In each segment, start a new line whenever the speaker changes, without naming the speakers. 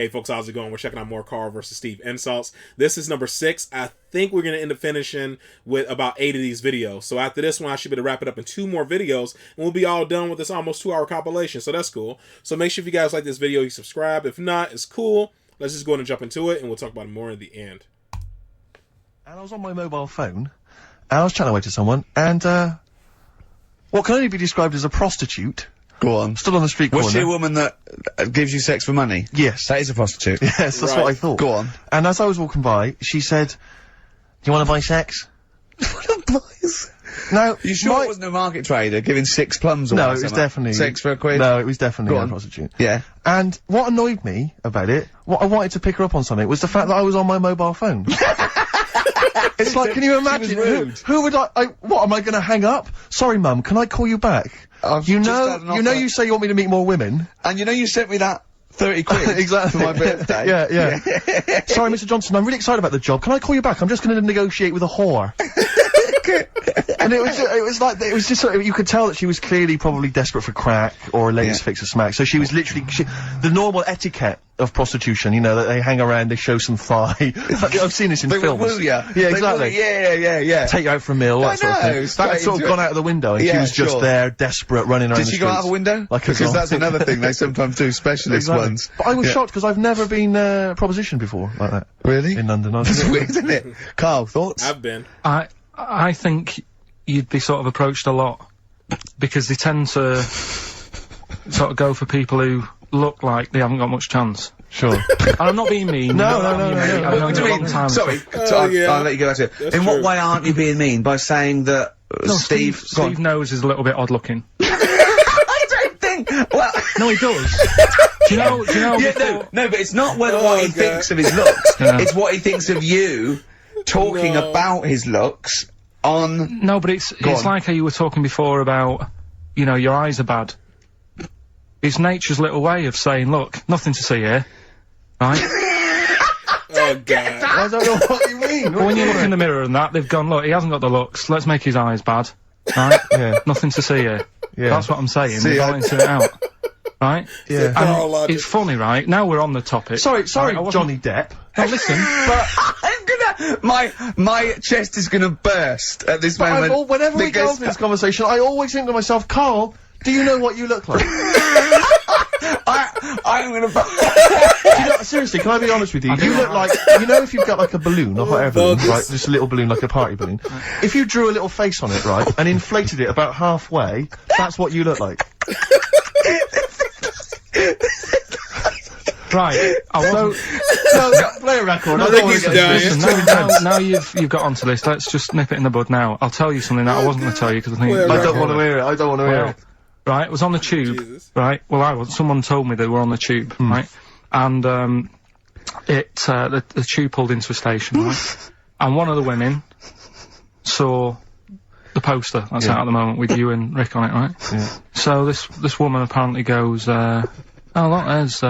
Hey folks, how's it going? We're checking out more Carl versus Steve insults. This is number 6. I think we're going to end up finishing with about 8 of these videos. So after this one, I should be able to wrap it up in 2 more videos, and we'll be all done with this almost 2-hour compilation. So that's cool. So make sure if you guys like this video, you subscribe. If not, it's cool. Let's just go ahead and jump into it, and we'll talk about it more in the end.
And I was on my mobile phone, and I was chatting away to someone, and what can only be described as a prostitute.
Go on.
Stood on the street corner.
Was she a woman that gives you sex for money?
Yes.
That is a prostitute.
Yes, that's what I thought.
Go on.
And as I was walking by, she said, "Do you want to buy sex?" Now,
You sure it wasn't a market trader giving 6 plums or
No, it
something?
was definitely...
6 for a quid?
No, it was definitely
Go
a
on.
prostitute.
Yeah.
And what annoyed me about it, what I wanted to pick her up on something, was the fact that I was on my mobile phone. It's like, can you imagine?
rude.
Who would what, am I gonna hang up? Sorry, Mum, can I call you back? You know you say you want me to meet more women.
And you know you sent me that 30 quid
exactly.
for my birthday?
yeah. Sorry, Mr. Johnson, I'm really excited about the job. Can I call you back? I'm just gonna negotiate with a whore. And it was just sort of, you could tell that she was clearly probably desperate for crack or a latest fix of smack. So she was literally, the normal etiquette of prostitution, you know, that they hang around, they show some thigh. I've seen this in films.
They will, yeah.
Yeah, exactly.
Yeah.
Take you out for a meal, that sort of thing. That had sort of gone out of the window, and she was just there, desperate, running around the
Did she
streets.
go out of a window? Because that's another thing they sometimes do, specialist ones.
But I was shocked, because I've never been, propositioned before, like that.
Really?
In London.
That's weird, isn't it? Carl, thoughts?
I've been.
I think you'd be sort of approached a lot, because they tend to sort of go for people who look like they haven't got much chance.
Sure.
And I'm not being mean.
No.
What do you mean? Sorry, I'll let you go back to it.
That's
In what
true.
way aren't you being mean? By saying that
No,
Steve... Go on.
Steve knows is a little bit odd looking.
I don't think... Well...
No, he does. Do you know
Yeah,
before...
no, but it's not what he thinks of his looks. It's what he thinks of you talking about his looks on...
No, but it's like how you were talking before about, you know, your eyes are bad. It's nature's little way of saying, look, nothing to see here, right?
Oh, God.
I don't know what you mean.
But when you look in the mirror and that, they've gone, look, he hasn't got the looks, let's make his eyes bad, right?
Yeah.
Nothing to see here.
Yeah.
That's what I'm saying,
See,
they're balancing it out. Right?
Yeah.
Carl
And
logic.
it's funny, right? Now we're on the topic.
Sorry,
I wasn't-
Johnny Depp.
Now listen,
I'm gonna... My chest is gonna burst at this moment.
Whenever we go into this conversation, I always think to myself, Carl, do you know what you look like?
I'm gonna...
You know, seriously, can I be honest with you? You look like, you know, if you've got like a balloon, or hot air balloon, right, just a little balloon, like a party balloon. If you drew a little face on it, right, and inflated it about halfway, that's what you look like.
right, I wasn't...
No, play a record.
I think he's dying.
Listen, now you've got onto this, let's just nip it in the bud now. I'll tell you something that I wasn't gonna tell you, because I think...
Well,
I don't want to hear it. I don't want to hear
Well,
it.
right, it was on the tube,
Jesus.
right? Well, someone told me they were on the tube, right? And, the tube pulled into a station, right? And one of the women saw the poster that's out at the moment with you and Rick on it, right?
Yeah.
So this woman apparently goes, oh look, there's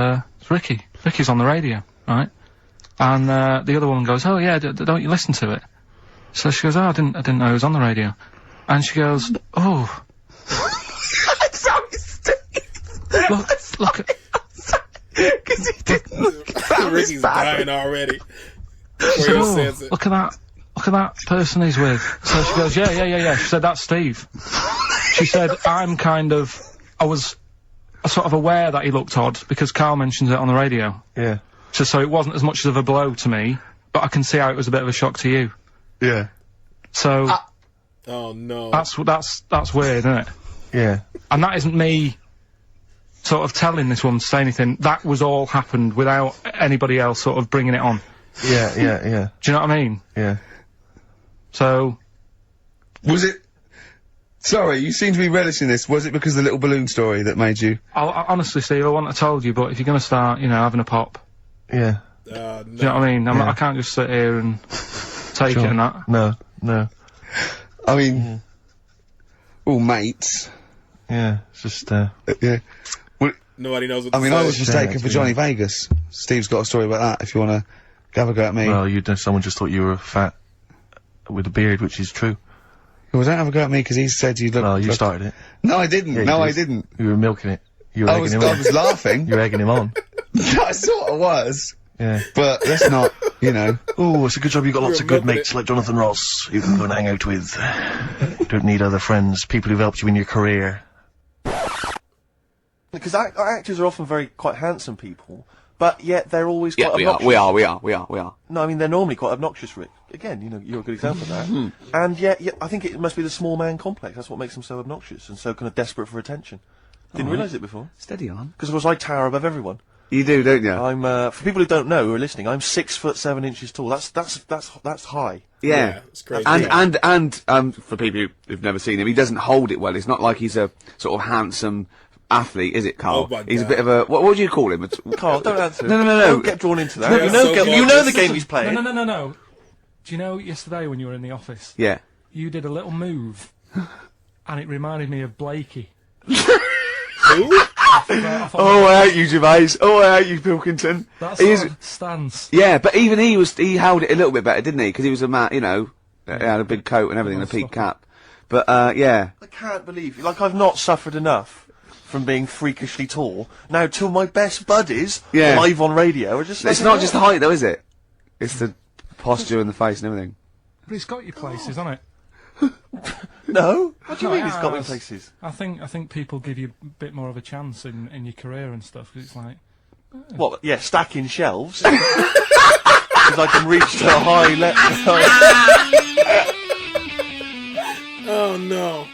Ricky. Ricky's on the radio, right? And, the other woman goes, oh yeah, don't you listen to it? So she goes, oh, I didn't know he was on the radio. And she goes, oh.
Sorry, Steve.
Look at...
Because he didn't look
Ricky's dying already. Before
She said,
he
oh,
says it.
look at that person he's with. So she goes, yeah. She said, that's Steve. She said, I was sort of aware that he looked odd, because Carl mentions it on the radio.
Yeah.
So it wasn't as much of a blow to me, but I can see how it was a bit of a shock to you.
Yeah.
So,
Oh, no.
that's weird, isn't it?
Yeah.
And that isn't me sort of telling this woman to say anything. That was all happened without anybody else sort of bringing it on.
Yeah.
Do you know what I mean?
Yeah.
So...
Was it... Sorry, you seem to be relishing this. Was it because of the little balloon story that made you...
honestly, Steve, I wouldn't have told you, but if you're gonna start, you know, having a pop...
Yeah.
No.
Do you know what I mean? I can't just sit here and take it and that.
No.
I mean... All mates.
Yeah. It's just,
Yeah.
Nobody knows what
I
to
mean,
say.
I was mistaken for Johnny Vegas. Steve's got a story about that, if you wanna have a go at me.
well, someone just thought you were fat with a beard, which is true.
Well, don't have a go at me, because he said you look...
Well, you started it.
No, I didn't.
Yeah,
No,
you
I
did.
didn't.
You were milking it. You were
I
egging
was
him on.
laughing.
You were egging him on.
I sort of was.
Yeah.
But let's not, you know.
Oh, it's a good job you got lots of good
milking
mates like Jonathan Ross you can go and hang out with. Don't need other friends, people who've helped you in your career. Because actors are often quite handsome people, but yet they're always quite obnoxious.
We are.
No, I mean, they're normally quite obnoxious, Rick. Again, you know, you're a good example of that. And yet, I think it must be the small man complex. That's what makes them so obnoxious and so kind of desperate for attention. Didn't realise it before.
Steady on.
Because, of course, I tower above everyone.
You do, don't you?
I'm, for people who don't know, who are listening, I'm 6'7" tall. That's high.
Yeah.
It's crazy.
And for people who've never seen him, he doesn't hold it well. It's not like he's a sort of handsome athlete, is it, Carl?
Oh my
He's a
God.
bit of a, what do you call him?
Carl, don't answer.
No.
Don't get drawn into that.
Yeah,
you know,
so
you know the
gorgeous.
game he's playing.
No. Do you know yesterday when you were in the office?
Yeah.
You did a little move, and it reminded me of Blakey.
Who?
Oh, I hate you, Gervais. Oh, I hate you, Pilkington.
That
He's-
sort of stance.
Yeah, but even he held it a little bit better, didn't he? Because he was a man, you know, he had a big coat and everything, and a peak cap. But, yeah.
I can't believe you. Like, I've not suffered enough from being freakishly tall. Now, till my best buddies,
Yeah.
live on radio, are just...
It's not just the height, though, is it? It's the posture and the face and everything.
But it's got you places, hasn't it?
No? What do you
No,
mean
it
it's got me
has.
places?
I think people give you a bit more of a chance in your career and stuff, 'cause it's like...
What, yeah, stacking shelves? Because I can reach to a high level.
Oh no.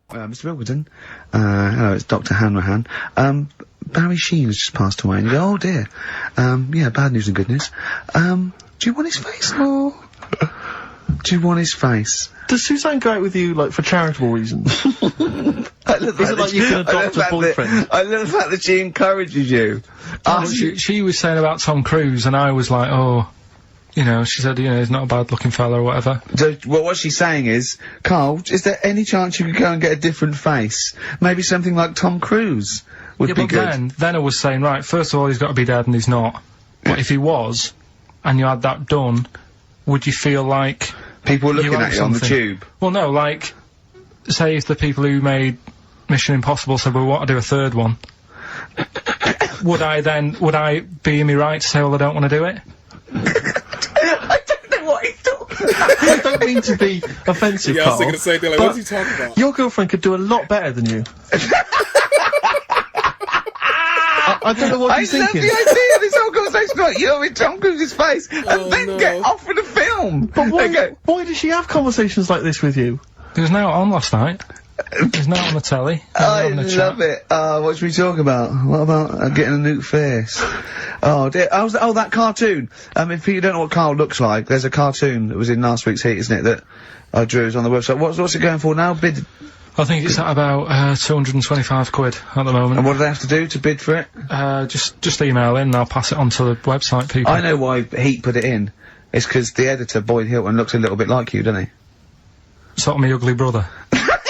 Mr. Pilkington, hello, it's Dr. Hanrahan. Barry Sheen has just passed away, and you go, oh dear. Yeah, bad news and good news. Do you want his face, or... Do you want his face?
Does Suzanne go out with you, like, for charitable reasons?
Is it
like you can adopt a boyfriend?
I love the fact that she encourages you.
she was saying about Tom Cruise, and I was like, oh... You know, she said, you know, he's not a bad-looking fella or whatever.
So, well, what she's saying is, Carl, is there any chance you could go and get a different face? Maybe something like Tom Cruise would
Yeah,
be
but
good.
then I was saying, right, first of all, he's got to be dead and he's not. But if he was, and you had that done, would you feel like...
People were looking
you
at you on the tube.
Well, no, like, say if the people who made Mission Impossible said, well, we want to do a third one, would I be in my right to say, well, I don't want to do it?
I don't know what he's talking about.
I don't mean to be offensive,
Yeah, I was
Carl,
thinking the same thing. Like,
but
what's he talking about?
your girlfriend could do a lot better than you. I don't know what
I
he's
love
thinking.
the idea of this whole conversation about you in Tom Cruise's face, and then
no.
get offered a film.
But why does she have conversations like this with you?
He was now on last night. He was now on the telly.
I
having a chat.
love it. What should we talk about? What about getting a new face? Oh dear. Oh, that cartoon. If you don't know what Carl looks like, there's a cartoon that was in last week's Heat, isn't it? That I drew is on the website. What's it going for now? Bid.
I think it's at about 225 quid at the moment.
And what do they have to do to bid for it?
Just email in and I'll pass it on to the website people.
I know why Heat put it in. It's because the editor, Boyd Hilton, looks a little bit like you, doesn't he?
Sort of my ugly brother.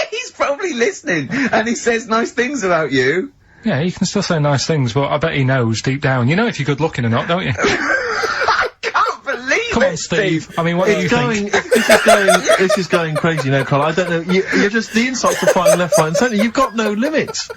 He's probably listening, and he says nice things about you.
Yeah, he can still say nice things, but I bet he knows deep down. You know if you're good looking or not, don't you?
I can't believe
Come
it,
on, Steve. I mean, what do you think?
This is going crazy now, Carl. I don't know. You're just, the insults are flying left, right and centre. You've got no limits.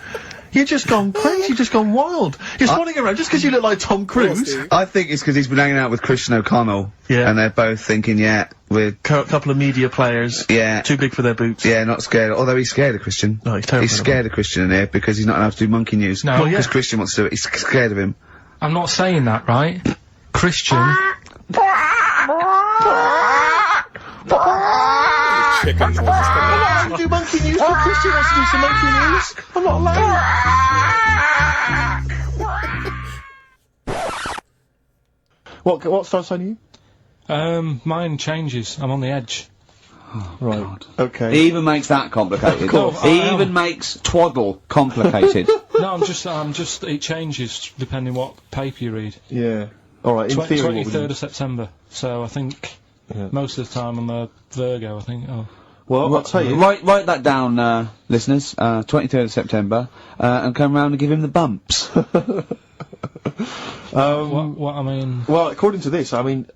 You've just gone crazy, you've just gone wild. You're swanning around just because you look like Tom Cruise.
Steve.
I think it's because he's been hanging out with Christian O'Connell.
Yeah.
And they're both thinking, yeah, we're...
Couple of media players.
Yeah.
Too big for their boots.
Yeah, not scared. Although he's scared of Christian.
No, he's terrified
He's scared of Christian in here because he's not allowed to do monkey news.
No. Well, yeah.
Because Christian wants to do it. He's scared of him.
I'm not saying that, right? Christian...
Chicken noises coming out.
You do monkey news, but Christian wants to do some monkey news. I'm not allowed. What starts on you?
Mine changes. I'm on the edge.
Right. Okay.
He even makes that complicated.
Of course.
He even makes twaddle complicated.
No, I'm just, it changes depending what paper you read.
Yeah. Alright, in theory, what would
23rd
you...
of September. So I think
Yeah.
most of the time I'm a Virgo, I think. Oh.
Well, I'll tell you.
Write that down, listeners. 23rd of September, and come round and give him the bumps.
What I mean...
Well, according to this, I mean,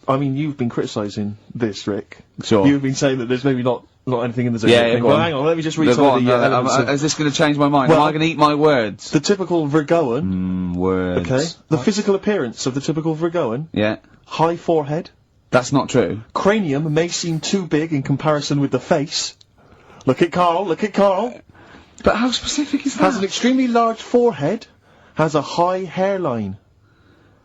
I mean, you've been criticising this, Rick.
Sure.
You've been saying that there's maybe not Not anything in the zodiac
Yeah,
thing.
go
Well,
on.
hang on, let me just read
Go
some of
on,
the elements of...
is this going to change my mind?
Well-
Am I going to eat my words?
The typical Virgoan,
Words.
okay? The physical appearance of the typical Virgoan,
Yeah.
high forehead,
That's not true.
cranium may seem too big in comparison with the face. Look at Carl, look at Carl.
But how specific is
Has an
that?
extremely large forehead, has a high hairline,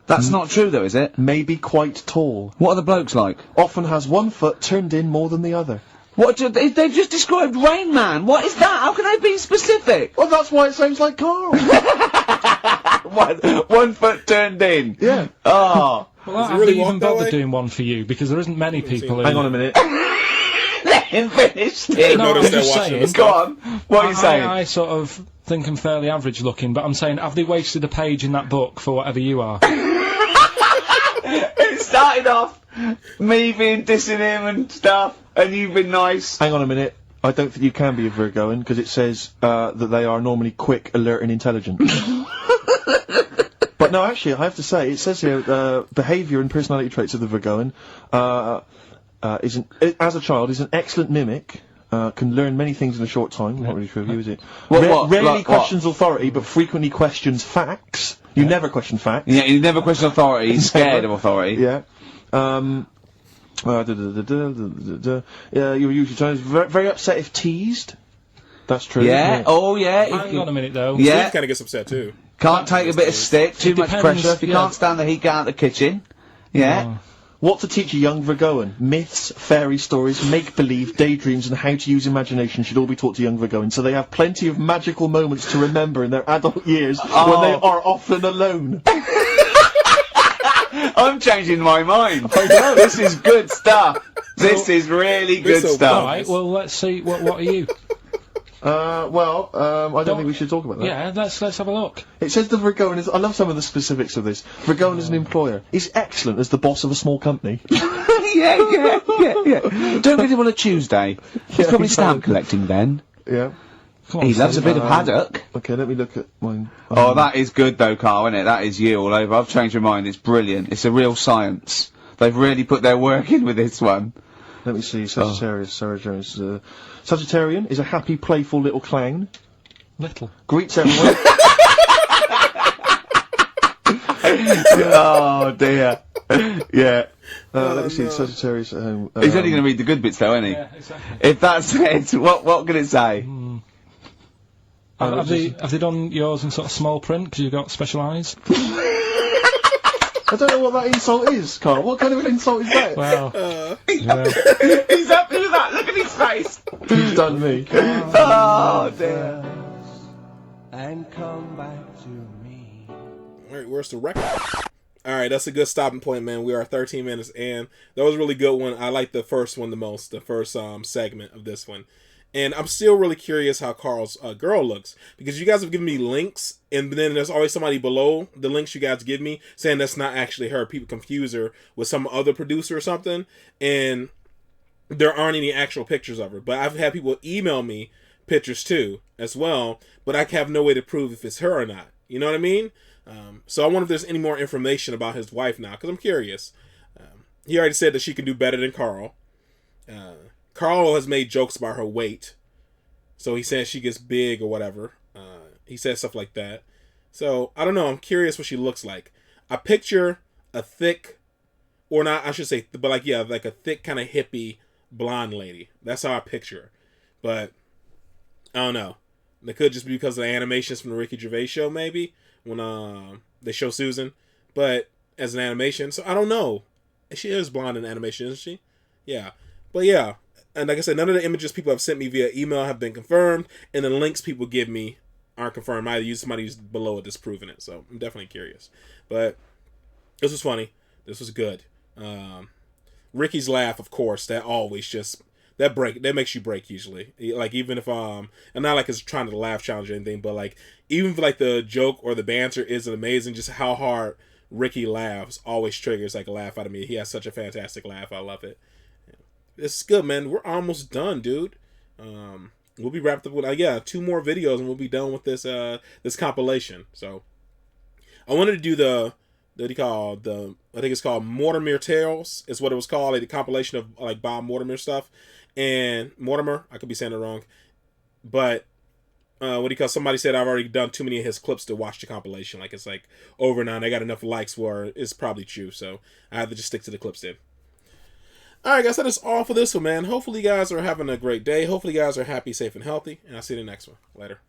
That's not true though, is it?
may be quite tall,
What are the blokes like?
often has one foot turned in more than the other.
What they've just described Rain Man. What is that? How can they be specific?
Well, that's why it sounds like Carl.
One foot turned in.
Yeah.
Oh.
Well,
Does he
I've
really
even
walk that
bothered
way?
doing one for you because there isn't many people who.
Hang on a minute.
Let him finish it.
No,
Notice
I'm
that
just
watching
saying.
this
Go on. What are you saying?
I sort of think I'm fairly average looking, but I'm saying, have they wasted a page in that book for whatever you are?
It started off me being dissing him and stuff, and you've been nice.
Hang on a minute. I don't think you can be a Virgoan, because it says that they are normally quick, alert and intelligent. But no, actually, I have to say, it says here, behaviour and personality traits of the Virgoan, as a child, is an excellent mimic, can learn many things in a short time. Not really true of you, is it?
What,
Rarely
like what?
questions authority, but frequently questions facts. You never question facts.
Yeah, he never questions authority. He's scared of authority.
Yeah. Yeah, you're usually trying very, very upset if teased. That's true.
Yeah.
isn't it?
Oh, yeah.
Hang on a minute though.
Yeah.
Steve kind of gets upset too.
Can't take a bit of stick. Too much
depends,
pressure. If you
yeah.
can't stand the heat, get out of the kitchen. Yeah.
What to teach a young Virgoan? Myths, fairy stories, make-believe, daydreams, and how to use imagination should all be taught to young Virgoans, so they have plenty of magical moments to remember in their adult years when they are often alone.
I'm changing my mind. This is good stuff. This is really good
so
stuff.
Alright, well let's see, what are you?
I don't think we should talk about that.
Yeah, let's have a look.
It says the Virgoan is, I love some of the specifics of this. Virgoan is an employer. He's excellent as the boss of a small company.
yeah. Don't get him on a Tuesday. He's probably stamp collecting then.
Yeah.
Come on,
He loves a bit of haddock.
Okay, let me look at mine.
Oh, that is good though, Carl, isn't it? That is you all over. I've changed my mind. It's brilliant. It's a real science. They've really put their work in with this one.
Let me see, Sagittarius, Sagittarian is a happy, playful little clown.
Little.
Greets everyone.
Oh dear. Yeah.
Let me see, Sagittarius at home.
He's only going to read the good bits though, isn't he?
Yeah, exactly.
If that's it, what can it say?
Have they done yours in sort of small print because you've got special eyes?
I don't know what that insult is, Carl. What kind of an insult is that?
Well,
He's happy with that. Look at his face.
You've done me.
Oh dear.
And come back to me.
Alright, where's the record? Alright, that's a good stopping point, man. We are 13 minutes in. That was a really good one. I like the first one the most, the first segment of this one. And I'm still really curious how Carl's girl looks, because you guys have given me links, and then there's always somebody below the links you guys give me saying that's not actually her. People confuse her with some other producer or something, and there aren't any actual pictures of her. But I've had people email me pictures too, as well, but I have no way to prove if it's her or not. You know what I mean? So I wonder if there's any more information about his wife now, because I'm curious. He already said that she can do better than Carl. Carl has made jokes about her weight. So he says she gets big or whatever. He says stuff like that. So, I don't know. I'm curious what she looks like. I picture a thick, or not, I should say, but like a thick kind of hippie blonde lady. That's how I picture her. But, I don't know. It could just be because of the animations from the Ricky Gervais show, maybe, when they show Susan. But, as an animation, so I don't know. She is blonde in animation, isn't she? Yeah. But yeah. And like I said, none of the images people have sent me via email have been confirmed, and the links people give me aren't confirmed. I use somebody who's below it disproving it, so I'm definitely curious. But this was funny. This was good. Ricky's laugh, of course, that always just that makes you break usually. Like even if and not like it's trying to laugh challenge or anything, but like even if like the joke or the banter isn't amazing, just how hard Ricky laughs always triggers like a laugh out of me. He has such a fantastic laugh. I love it. This is good, man. We're almost done, dude. We'll be wrapped up with 2 more videos and we'll be done with this this compilation. So I wanted to do I think it's called Mortimer Tales is what it was called, like the compilation of like Bob Mortimer stuff. And Mortimer, I could be saying it wrong, but somebody said I've already done too many of his clips to watch the compilation. Like, it's like over now, and I got enough likes where it's probably true. So I have to just stick to the clips then. All right, guys, that is all for this one, man. Hopefully you guys are having a great day. Hopefully you guys are happy, safe, and healthy. And I'll see you in the next one. Later.